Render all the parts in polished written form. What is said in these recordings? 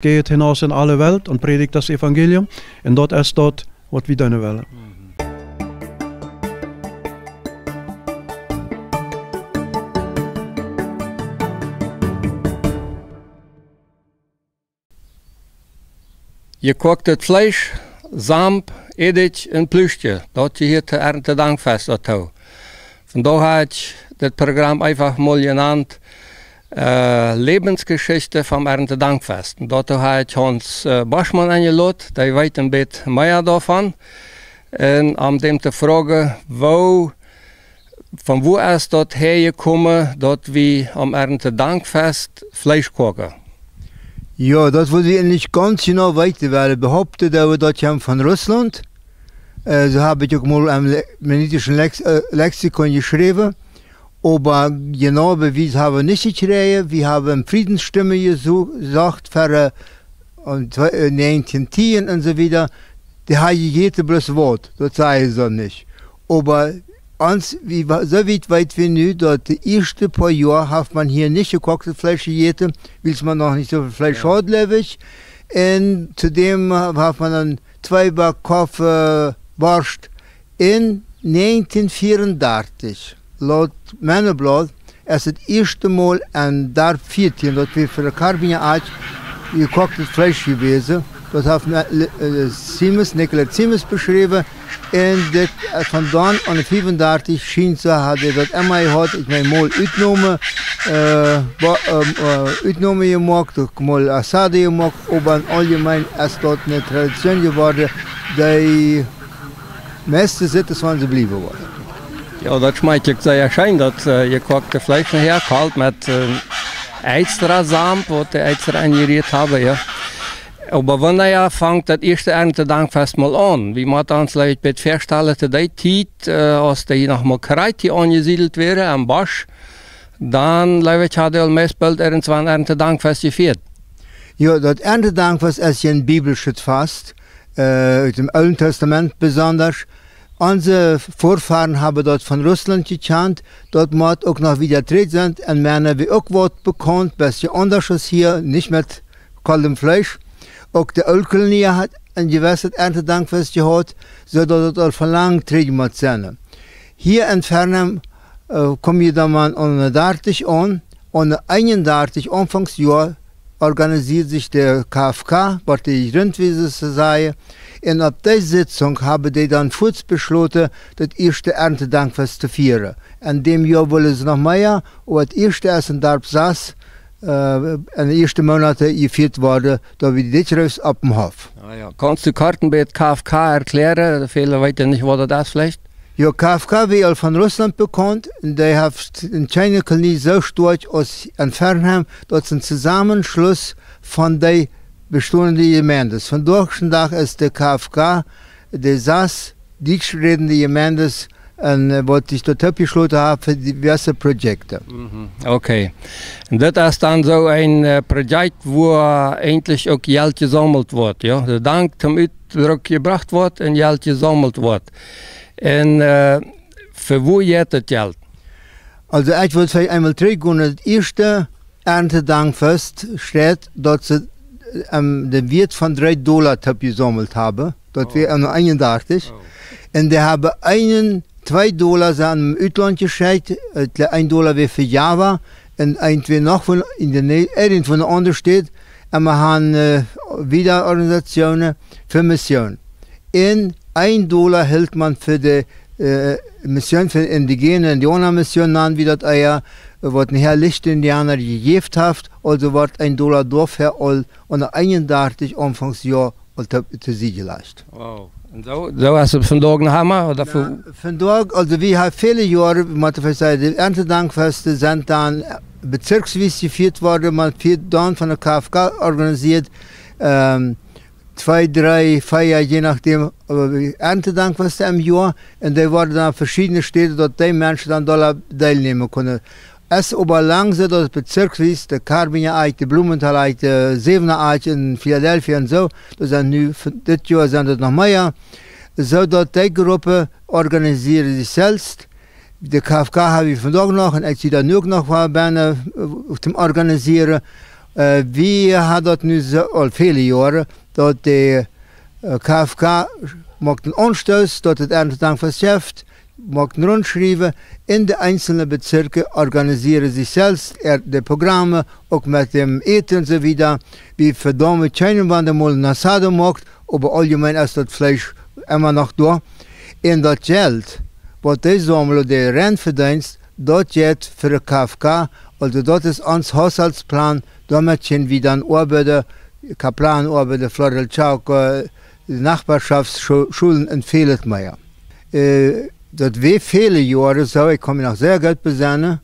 Geht hinaus in alle Welt und predigt das Evangelium. Und dort ist dort, was wir tun wollen. Je kookt het vlees, zamp, edich en plüsje. Dat je hier te Erntedankfest had. Vandaag heb ik dit programma einfach mal genannt Lebensgeschichte vom Erntedankfest. Dort habe ich Hans Baschmann eingeladen, der weiß ein bisschen mehr davon. Und um dem zu fragen, von wo ist dort hergekommen, dort wir am Erntedankfest Fleisch kochen? Ja, das wollte ich nicht ganz genau weiter, weil ich behaupte, dass wir dort von Russland. So habe ich auch mal im menitischen Lexikon geschrieben. Aber genau bewiesen haben wir nicht gekriegt. Wir haben Friedensstimme gesagt für 1910 und so wieder. Die haben jede bloß Wort, das sage ich so nicht. Aber so weit wie nu, dort die ersten paar Jahre hat man hier nicht gekochte Fleisch gegessen, weil man noch nicht so viel Fleisch hat, lebig. Und zudem hat man dann 2 Back Kaffee Wurst in 1934. Laut Männerblatt ist das erste Mal ein Darb 14, das wir für die Karbinerart gekochtes Fleisch gewesen. Das hat Nikola Siemens beschrieben. Und von dann an 35 schien es, hat er das immer gehabt. Ich meine, mal Utnahme gemacht, mal Assade gemacht, aber allgemein ist dort eine Tradition geworden, die meiste Sitte sind geblieben worden. Ja, dat schmeckt sehr schön, dat gekochte Fleisch nachher kalt mit extra Samen, was die extra eingeriert haben, ja. Aber wenn ja fängt das erste Erntedankfest mal an, wie man dann vielleicht bei feststellen, dass die Zeit, als die nach Molkerei angesiedelt wäre, am Basch, dann hat er meist bald irgendwann Erntedankfest gefeiert. Ja, das Erntedankfest ist ein biblisches Fest, im Alten Testament besonders. Unsere Vorfahren haben dort von Russland gekannt, dort muss auch noch wieder gedreht sind, und Männer wie auch was bekannt, bisschen anders als hier, nicht mit kaltem Fleisch. Auch die Ölkolonie hat ein gewisses Erntedankfest gehabt, so dass dort verlangt gedreht muss sein. Hier in Fernem kommen wir dann mal an 30 an, und 31 Anfangsjahr organisiert sich der KFK, was die Rindwesen sei. Und ab der Sitzung haben die dann kurz beschlossen, das erste Erntedankfest zu feiern. In dem Jahr wollen sie noch mehr, aber das erste ist in Darmstadt in den ersten Monaten gefeiert worden, da wir die Ditchreus ab dem Hof. Ah, ja. Kannst du Karten bei KFK erklären? Viele wissen nicht, was das ist vielleicht? Ja, KFK wird von Russland bekannt, und die hat in China Kolonie so stark aus in Fernheim, dass es ein Zusammenschluss von den bestehenden Gemeinden. Von deutschen Tag ist der KFK, der SAS, deutschredende Gemeinden, was ich dort abgeschlossen habe für diverse Projekte. Okay. Und das ist dann so ein Projekt, wo eigentlich auch Geld gesammelt wird. Ja? Der Dank zum Ausdruck gebracht wird und Geld gesammelt wird. Und für wo geht das Geld? Also ich wollte vielleicht einmal zurückgehen. Das erste Erntedankfest steht, dass sie den Wert von $3 gesammelt haben. Das wäre 31. Und die haben $2 an dem Ausland geschickt. $1 wäre für Java. Und irgendwie noch von in der Nähe, irgendwo eine andere Stadt. Und wir haben wieder Organisationen für Missionen. Und $1 hält man für die Mission für die indigene Indianer-Mission an, wie das ja, was ein Herr Lichtindianer gegeben hat, also wird $1 dafür all und 31 Anfangsjahr zu sie geleistet. Wow. Und so hast du von da noch Hammer? Oder von da, also wir haben viele Jahre, man kann sagen, die Erntedankfeste sind dann bezirksweise gefeiert worden, man wird dann von der KFK organisiert, 2, 3 Feier, je nachdem, Erntedankfest im Jahr. Und da waren dann verschiedene Städte, dort die Menschen dann da teilnehmen können. Es ist aber langsam, dass bezirksweise der Karbinereit, der Blumenthal-Eit, der Sevener-Eit in Philadelphia und so, das sind nu, das Jahr sind das noch mehr. So, dass die Gruppe organisiert sich selbst. Der KFK habe ich von da noch, und ich da nur noch war, zum Organisieren. Wir haben dort nu al viele Jahre, dat de KFK macht einen Anstoß, dat het Erntedank verschärft, macht einen Rundschreiben in de einzelnen Bezirke, organisieren sich selbst de Programme, auch mit dem Eten und so wieder. Wie verdammt keinen Wand mal Nasado macht, aber allgemein ist das Fleisch immer noch da. Und das Geld, was die sammeln, der Rentenverdienst, das geht für die KFK, also das ist uns Haushaltsplan, damit können wir dann arbeiten, Kaplanarbeiten, Florelchauke, Nachbarschaftsschulen und vieles mehr. Das wir viele Jahre so, ich kann mich noch sehr gut besinnen,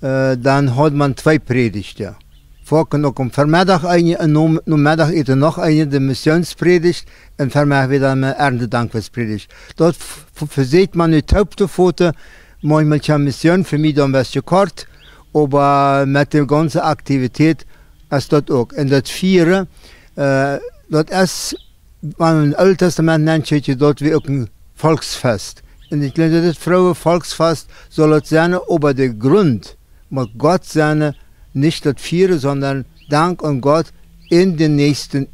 dann hat man 2 Predigten. Vorher noch am Vormittag eine, und am Mittag noch eine, die Missionspredigt, und vormittag wieder eine Erntedankfestpredigt. Dort versieht man die Hauptfoto, manchmal eine Mission, für mich dann ein bisschen kort, aber mit der ganzen Aktivität ist das auch. Und das 4, das ist, man im Alten Testament nennt sich dort wie auch ein Volksfest. Und ich glaube, das Frauenvolksfest soll es sein, aber der Grund muss Gott sein, nicht das 4, sondern Dank an Gott in den Nächsten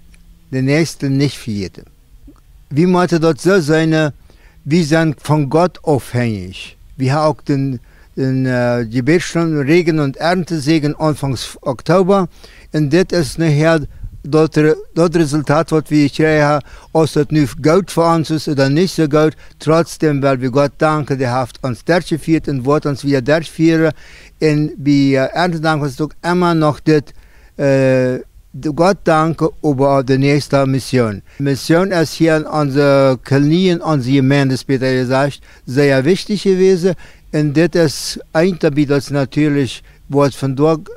nicht für jeden. Wie sollte das so sein, wir sind von Gott abhängig. Wir haben auch den Gebetsstunden, Regen- und Erntesegen Anfang Oktober. Und das ist nachher das Resultat, was wir kriegen, ob das nicht gut für uns ist oder nicht so gut. Trotzdem, weil wir Gott danken, der hat uns durchgeführt und wird uns wieder durchführen. Und bei Erntedank ist es immer noch das, Gott danken über die nächste Mission. Mission ist hier in unseren Kolonien, unsere Gemeinde, später gesagt, sehr wichtig gewesen. Und das ist eigentlich das natürlich, was von dort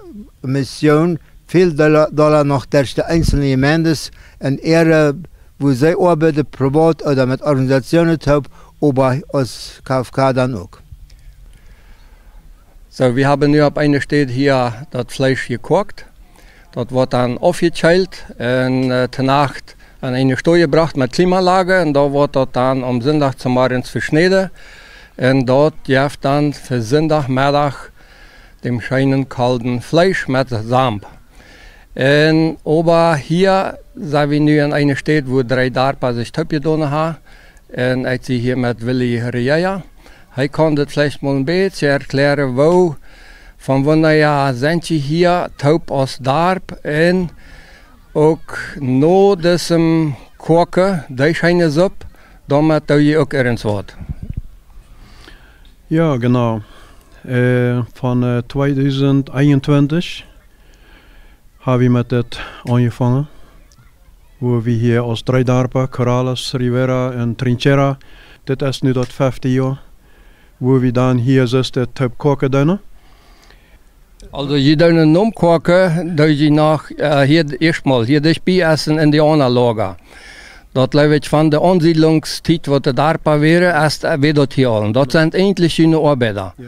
Mission viel Dollar noch durch die einzelnen Gemeinden und wo sie arbeiten, privat oder mit Organisationen haben, aber als KFK dann auch. So, wir haben nu auf einer Stelle hier das Fleisch gekocht. Das wird dann aufgeteilt und danach an eine Stelle gebracht mit Klimaanlage und da wird das dann am Sonntag zum Morgens verschnitten und dort gibt dann für Sonntagmittag dem schönen kalten Fleisch mit Samen. Und aber hier sind wir nu an einer Stelle, wo 3 Darpa sich getan haben. Und ich sehe hier mit Willi Riea. Er kann das vielleicht mal ein bisschen erklären, wo, von wanneer sind Sie hier, taub aus Darp und auch noch diesem Koken, die scheinen es ab, damit ihr auch ernst wird. Ja, genau. Von 2021 haben wir mit das angefangen, wo wir hier aus 3 Darpa, Corrales, Rivera und Trinchera, das ist nu das 5. Jahr, wo wir dann hier sitzen, taub koken doen. Also je doen een omkoken, dat je nog hier eerstmal, hier dichtbij is een Indianerlager. Dat leeft van de aansiedlungstijd wat de Darpa wäre, erst weer dat hier al. Dat zijn eigentlich junge Arbeiter. Ja.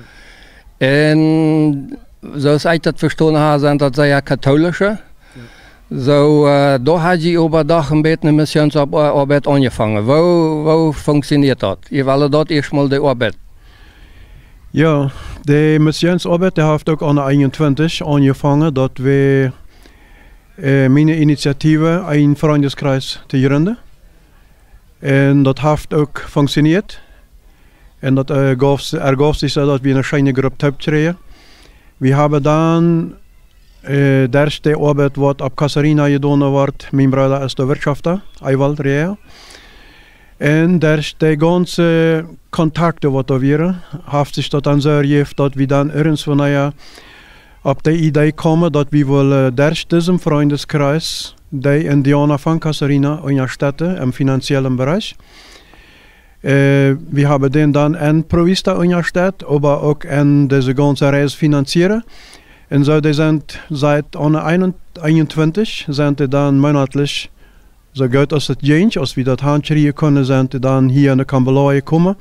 En zoals ik dat verstaan heb, zijn dat zij katholische. Ja. Zo, daar had je overdag een beetje een missionsarbeid aangevangen. Hoe functioneert dat? Je wilde dat eerstmal de arbeid. Ja, de missionsarbeit heeft ook aan 21 aangevangen dat we mijn initiatieven een Freundeskreis te gründen. En dat heeft ook functioneerd. En dat ergaf zich dat we een kleine groep hebben gekregen. We hebben dan de eerste arbeid wat op Casarina gedaan wordt. Mijn broer is de wirtschafter, Ewald Rea. En de ganze contacten wat er waren, heeft zich dat dan zo gegeven dat we dan ergens van op de idee komen dat we willen durch diesem Freundeskreis die Indianer van Casarina unterstützen im finanziellen Bereich. Wir haben den dann in Provista unterstützt, aber auch in diese ganze Reise finanzieren. Und so, die sind seit 21 sind die dann monatlich so gut als het ging, als we dat handkrijgen kunnen, zijn die dan hier naar Kambalaai komen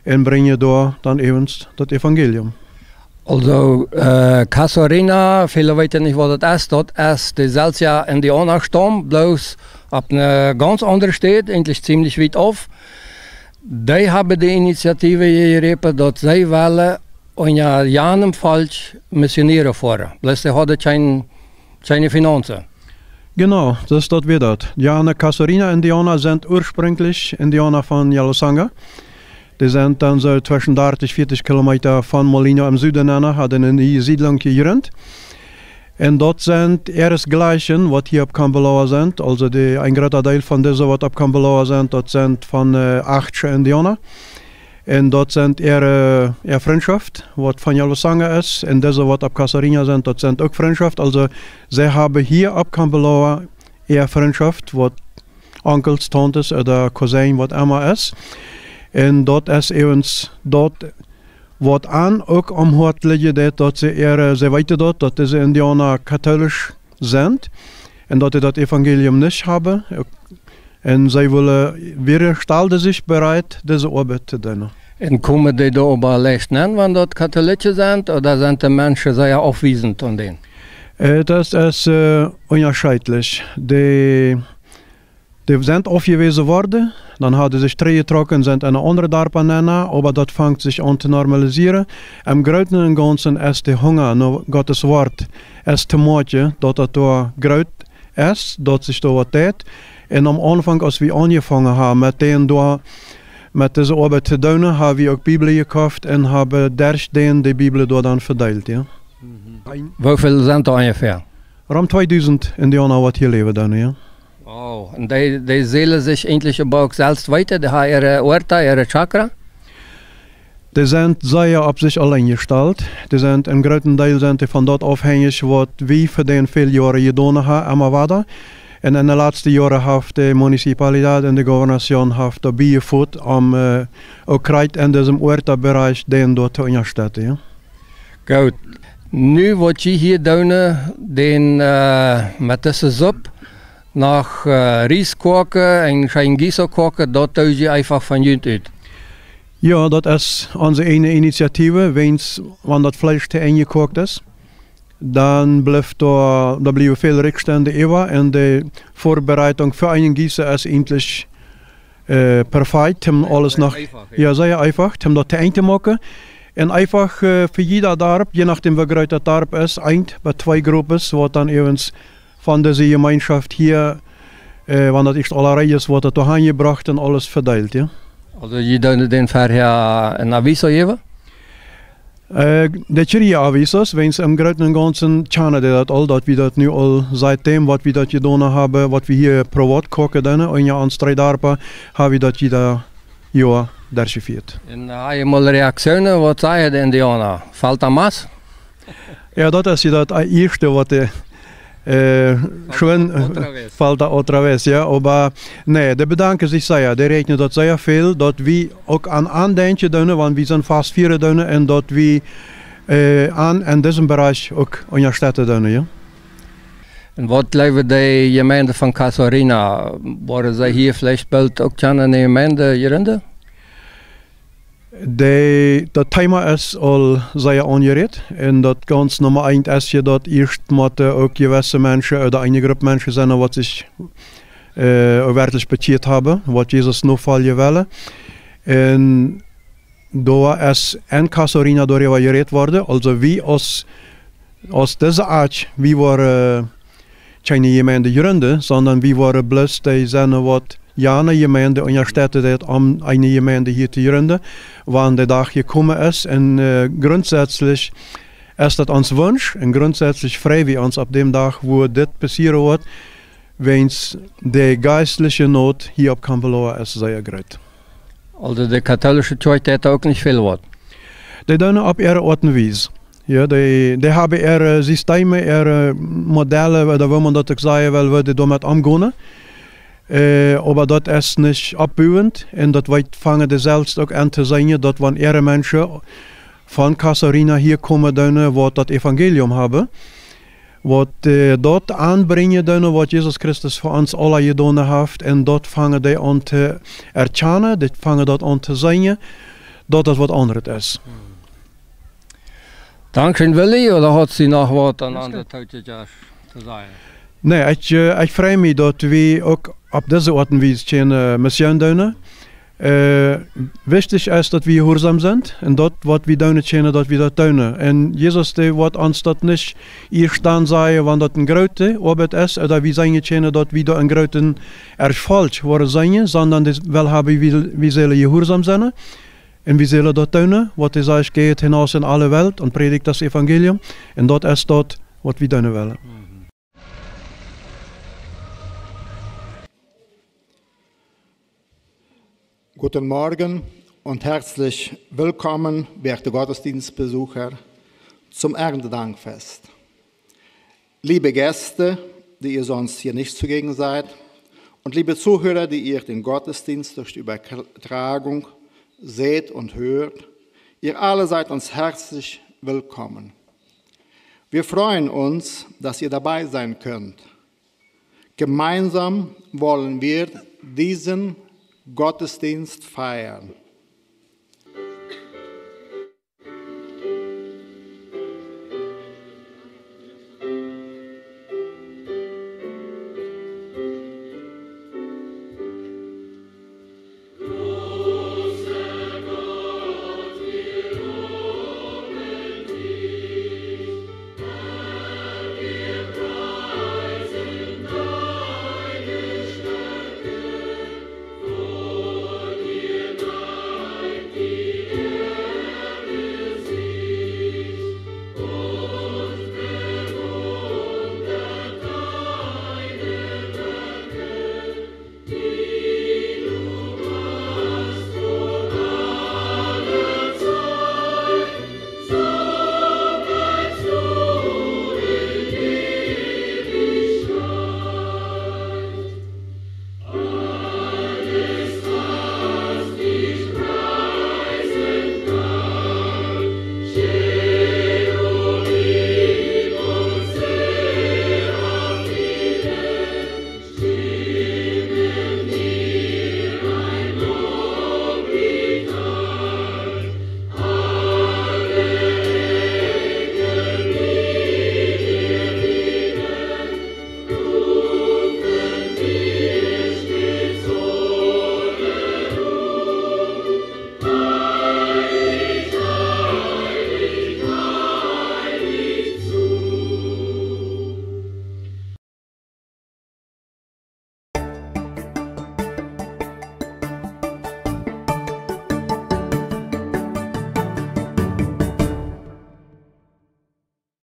en brengen daar dan evens dat evangelium. Also Casarina, viele weten nicht, was das ist. Das ist die Seltja Indianerstamm, bloß auf einer ganz anderen Stadt, eigentlich ziemlich weit auf. Die haben die Initiative gegeben, dass sie wollen in einem falsch missionieren fahren. Bloß sie hatten kein Seine Finanzen. Genau, das ist dort wieder. Ja, die Casuarina-Indianer sind ursprünglich Indianer von Yalosanga. Die sind dann so zwischen 30 und 40 Kilometer von Molino im Süden hatten in die Siedlung gegründet. Und dort sind ihresgleichen, was hier auf Kambaloa sind, also ein großer Teil von diesen, was auf Kambaloa sind, dort sind von 8 Indianer. Und dort sind ihre Freundschaft, was von Yalosanga ist, und diese, was auf Casuarina sind, dort sind auch Freundschaft. Also sie haben hier auf Kambaloa ihre Freundschaft, was Onkels, Tantes oder Cousin, was immer ist. Und dort ist uns dort, was an auch am Hort liegt, dass sie weiter dort, dass diese Indianer katholisch sind und dass sie das Evangelium nicht haben. Und sie stellen sich bereit, diese Arbeit zu tun. Und kommen die da aber leicht an, wenn dort Katholiken sind, oder sind die Menschen sehr aufwiesend an denen? Das ist unterschiedlich. Die sind aufgewiesen worden, dann haben sie sich teruggetrokken, sind in eine andere Dorp nennen, aber das fängt sich an zu normalisieren. Im Großen und Ganzen ist der Hunger nach Gottes Wort ist zu machen, dass das da groß ist, dass sich da was tut. Und am Anfang, als wir angefangen haben, mit dieser Arbeit zu tun, haben wir auch Bibel gekauft und haben durch den die Bibel dort dann verteilt. Ja. Wie viele sind da ungefähr? Rund 2000 Indianer, die hier leben. Dann, ja. Oh, und die seelen sich endlich aber auch selbst weiter, die haben ihre Orte, ihre Chakra? Die sind sehr auf sich allein gestellt. Die sind im größten Teil sind die von dort abhängig, was wir für den viele Jahre getan haben, immer weiter. Und in den letzten Jahren hat die Municipalität und die Gouvernation dabei geführt, auch gerade in diesem Ortsbereich den dort zu unterstützen. Ja. Gut. Nu wat je hier doen, met deze soep, nach Ries koken en geen Gießer koken, dat doe je einfach van junt uit. Ja, dat is onze ene initiatieve. Wanneer dat vlees te ingekookt is, dan blijft er blijven veel rückstände over. En de voorbereiding voor een Gießer is eigenlijk perfect. Alles nog, ja, zeer einfach, om dat te eind te maken. En einfach für jeder Dorp, je nachdem wie groß das Dorp ist, bei 2 Gruppen, wat dann eben von dieser Gemeinschaft hier, wenn das echt allerlei ist, wird das dahin gebracht und alles verteilt. Ja. Also je doen den vorher ein Aviso geben? De kriegen Avisos, wenn es im Großen und Ganzen kennen die das all, dass wir das nu all seitdem, was wir das getan haben, was wir hier privat kochen, und ja an 3 Dorpen, haben wir das jeder Jahr durchgeführt. En heb je mal Reaktionen, wat zeggen de Indianer? Valt dat mas? Ja, dat is dat eerste wat schön fällt da otra vez, ja, aber nee, die bedanken sich sehr, die rechnen das sehr viel, dass wir auch an Andenken tun, weil wir sind fast 4 tun und dass wir in diesem Bereich auch unterstützen tun, ja. En wat leven de gemeente van Casuarina? Worden zij hier vielleicht bald ook in de gemeente hierinde? Das Thema ist all sehr angeregt und das ganz Nummer 1 ist ja, dass erst auch gewisse Menschen oder eine Gruppe Menschen sind, die sich wirklich beziert haben, was Jesus noch fallen will. Und da ist in Casuarina darüber geredet worden, also wie aus dieser Art, wie waren keine Gemeinde gründen, sondern wie waren bloß die sind, was ja eine Gemeinde unterstützt hat, um eine Gemeinde hier zu gründen, wann der Tag gekommen ist. Und grundsätzlich ist das uns Wunsch und grundsätzlich frei wir uns ab dem Tag, wo das passieren wird, wenn die geistliche Not hier auf Kambaloa ist sehr groß. Also die katholische Kirche hat auch nicht viel Wort? Die tun auf ihre Art und Weise. Ja, die haben ihre Systeme, ihre Modelle, oder wie man das auch sagen will, wie die damit umgehen. Aber das ist nicht abbauend und das fangen die selbst auch an zu sehen, dass wenn ihre Menschen von Casuarina hier kommen, die das Evangelium haben, was dort anbringen, was Jesus Christus für uns alle getan hat, und dort fangen die an zu erkennen, die fangen dort an zu sehen, dass das was anderes ist. Dankeschön, Willi, oder hat sie noch was an andere zu sagen? Nee, ich freue mich, dass wir auch auf diese Art und Weise eine Mission tun. wichtig ist, dass wir gehorsam sind und dort, was wir tun, dass wir das tun. Und Jesus, der wird uns das nicht hier stehen sagen, wenn das eine große Arbeit ist, oder wir sagen, dass wir da einen großen Erfolg sein, sondern das will haben, wir sollen gehorsam sein. Und wir sollen das tun, was er sagt, geht hinaus in alle Welt und predigt das Evangelium. Und das ist das, was wir tun wollen. Guten Morgen und herzlich willkommen, werte Gottesdienstbesucher, zum Erntedankfest. Liebe Gäste, die ihr sonst hier nicht zugegen seid, und liebe Zuhörer, die ihr den Gottesdienst durch die Übertragung seht und hört, ihr alle seid uns herzlich willkommen. Wir freuen uns, dass ihr dabei sein könnt. Gemeinsam wollen wir diesen Gottesdienst feiern.